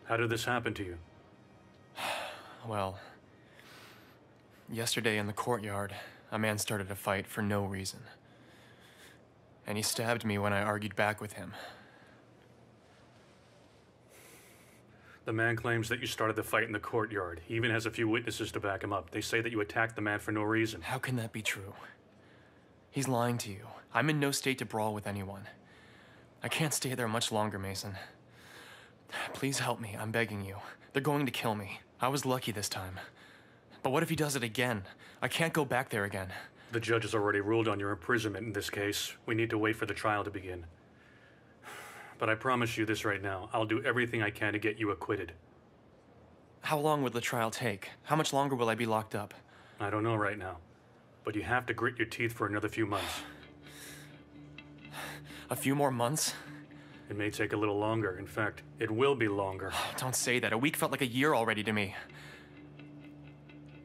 How did this happen to you? Well, yesterday in the courtyard, a man started a fight for no reason. And he stabbed me when I argued back with him. The man claims that you started the fight in the courtyard. He even has a few witnesses to back him up. They say that you attacked the man for no reason. How can that be true? He's lying to you. I'm in no state to brawl with anyone. I can't stay there much longer, Mason. Please help me, I'm begging you. They're going to kill me. I was lucky this time. But what if he does it again? I can't go back there again. The judge has already ruled on your imprisonment in this case. We need to wait for the trial to begin. But I promise you this right now. I'll do everything I can to get you acquitted. How long will the trial take? How much longer will I be locked up? I don't know right now. But you have to grit your teeth for another few months. A few more months? It may take a little longer. In fact, it will be longer. Don't say that. A week felt like a year already to me.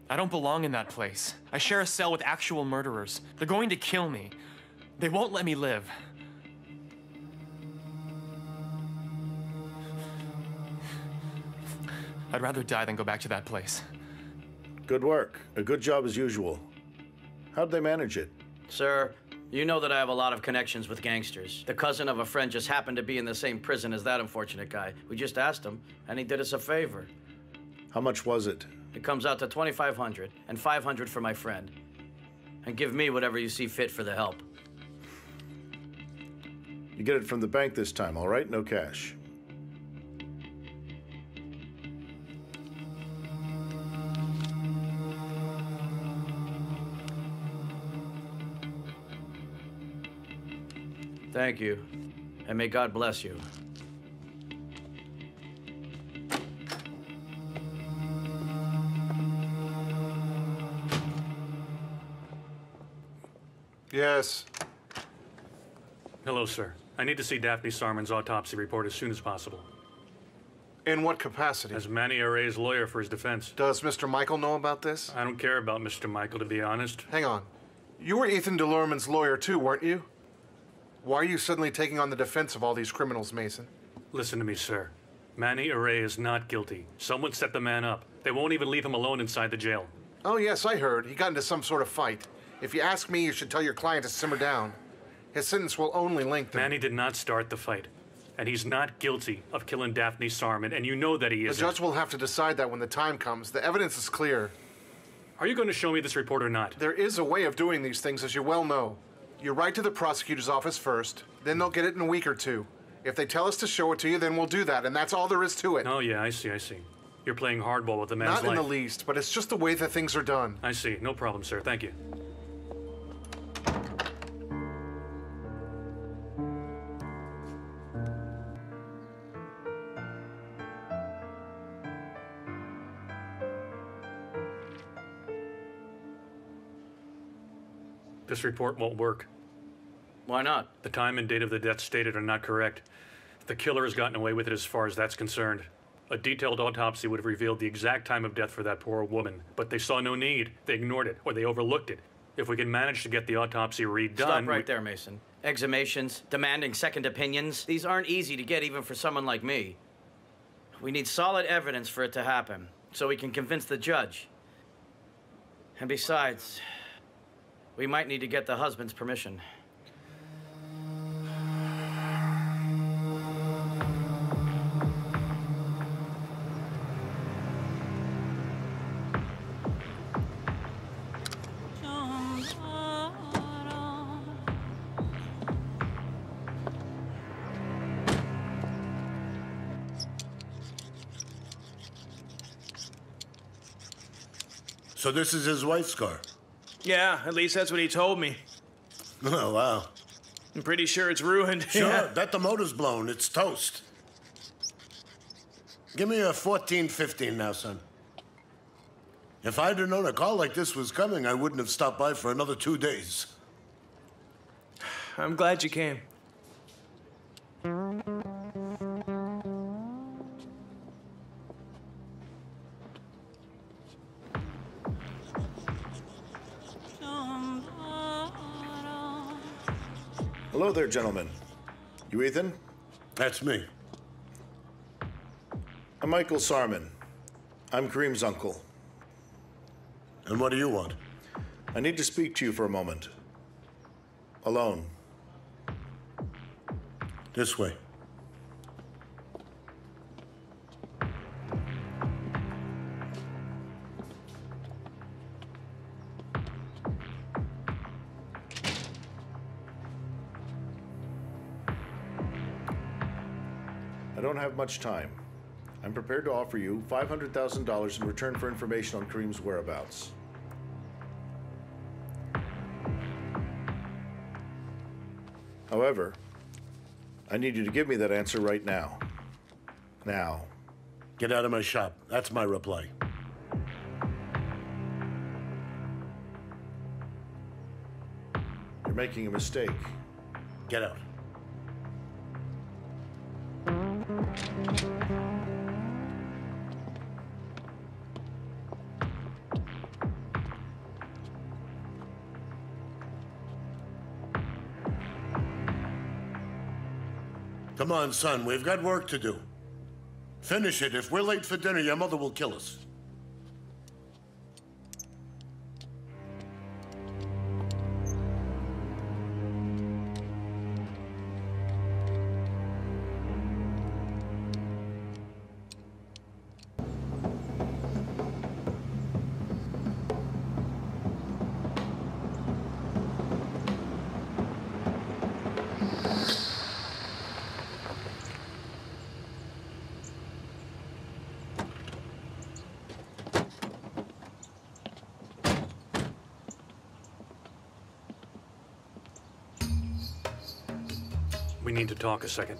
I don't belong in that place. I share a cell with actual murderers. They're going to kill me. They won't let me live. I'd rather die than go back to that place. Good work. A good job as usual. How'd they manage it? Sir, you know that I have a lot of connections with gangsters. The cousin of a friend just happened to be in the same prison as that unfortunate guy. We just asked him, and he did us a favor. How much was it? It comes out to $2,500 and $500 for my friend. And give me whatever you see fit for the help. You get it from the bank this time, all right? No cash. Thank you, and may God bless you. Yes. Hello, sir. I need to see Daphne Sarman's autopsy report as soon as possible. In what capacity? As Manny Array's lawyer for his defense. Does Mr. Michael know about this? I don't care about Mr. Michael, to be honest. Hang on. You were Ethan DeLorman's lawyer too, weren't you? Why are you suddenly taking on the defense of all these criminals, Mason? Listen to me, sir. Manny Array is not guilty. Someone set the man up. They won't even leave him alone inside the jail. Oh, yes, I heard. He got into some sort of fight. If you ask me, you should tell your client to simmer down. His sentence will only lengthen. Manny did not start the fight. And he's not guilty of killing Daphne Sarman, and you know that he isn't. The judge will have to decide that when the time comes. The evidence is clear. Are you going to show me this report or not? There is a way of doing these things, as you well know. You write to the prosecutor's office first, then they'll get it in a week or two. If they tell us to show it to you, then we'll do that, and that's all there is to it. Oh, yeah, I see. You're playing hardball with the man's life. Not in the least, but it's just the way that things are done. I see. No problem, sir. Thank you. This report won't work. Why not? The time and date of the death stated are not correct. The killer has gotten away with it as far as that's concerned. A detailed autopsy would have revealed the exact time of death for that poor woman, but they saw no need. They ignored it, or they overlooked it. If we can manage to get the autopsy redone... Stop right there, Mason. Exhumations, demanding second opinions, these aren't easy to get even for someone like me. We need solid evidence for it to happen, so we can convince the judge. And besides, we might need to get the husband's permission. So this is his wife's car? Yeah, at least that's what he told me. Oh, wow. I'm pretty sure it's ruined. Sure, Yeah. bet the motor's blown. It's toast. Give me a 14-15 now, son. If I'd have known a call like this was coming, I wouldn't have stopped by for another 2 days. I'm glad you came. Hello there, gentlemen. You Ethan? That's me. I'm Michael Sarman. I'm Kareem's uncle. And what do you want? I need to speak to you for a moment. Alone. This way. I don't have much time. I'm prepared to offer you $500,000 in return for information on Kareem's whereabouts. However, I need you to give me that answer right now. Now. Get out of my shop. That's my reply. You're making a mistake. Get out. Come on, son. We've got work to do. Finish it. If we're late for dinner, your mother will kill us. We need to talk a second.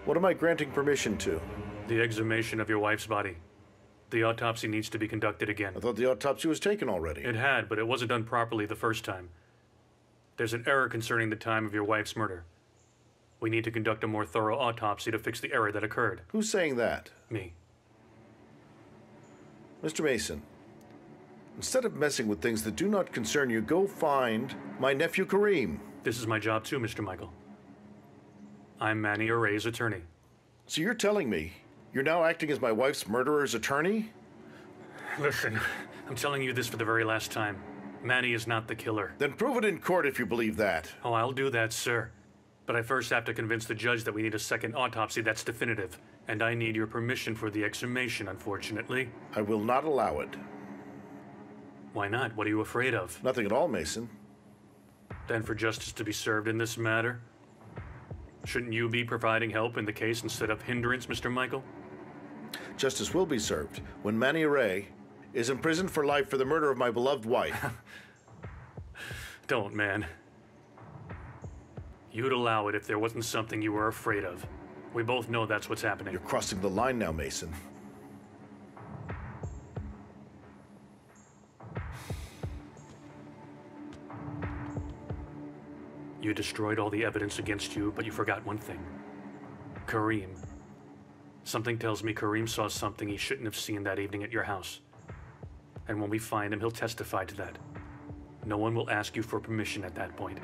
What am I granting permission to? The exhumation of your wife's body. The autopsy needs to be conducted again. I thought the autopsy was taken already. It had, but it wasn't done properly the first time. There's an error concerning the time of your wife's murder. We need to conduct a more thorough autopsy to fix the error that occurred. Who's saying that? Me. Mr. Mason, instead of messing with things that do not concern you, go find my nephew Kareem. This is my job too, Mr. Michael. I'm Manny Array's attorney. So you're telling me you're now acting as my wife's murderer's attorney? Listen, I'm telling you this for the very last time. Manny is not the killer. Then prove it in court if you believe that. Oh, I'll do that, sir. But I first have to convince the judge that we need a second autopsy that's definitive. And I need your permission for the exhumation, unfortunately. I will not allow it. Why not? What are you afraid of? Nothing at all, Mason. Then for justice to be served in this matter? Shouldn't you be providing help in the case instead of hindrance, Mr. Michael? Justice will be served when Manny Array is imprisoned for life for the murder of my beloved wife. Don't, man. You'd allow it if there wasn't something you were afraid of. We both know that's what's happening. You're crossing the line now, Mason. You destroyed all the evidence against you, but you forgot one thing. Kareem. Something tells me Kareem saw something he shouldn't have seen that evening at your house. And when we find him, he'll testify to that. No one will ask you for permission at that point.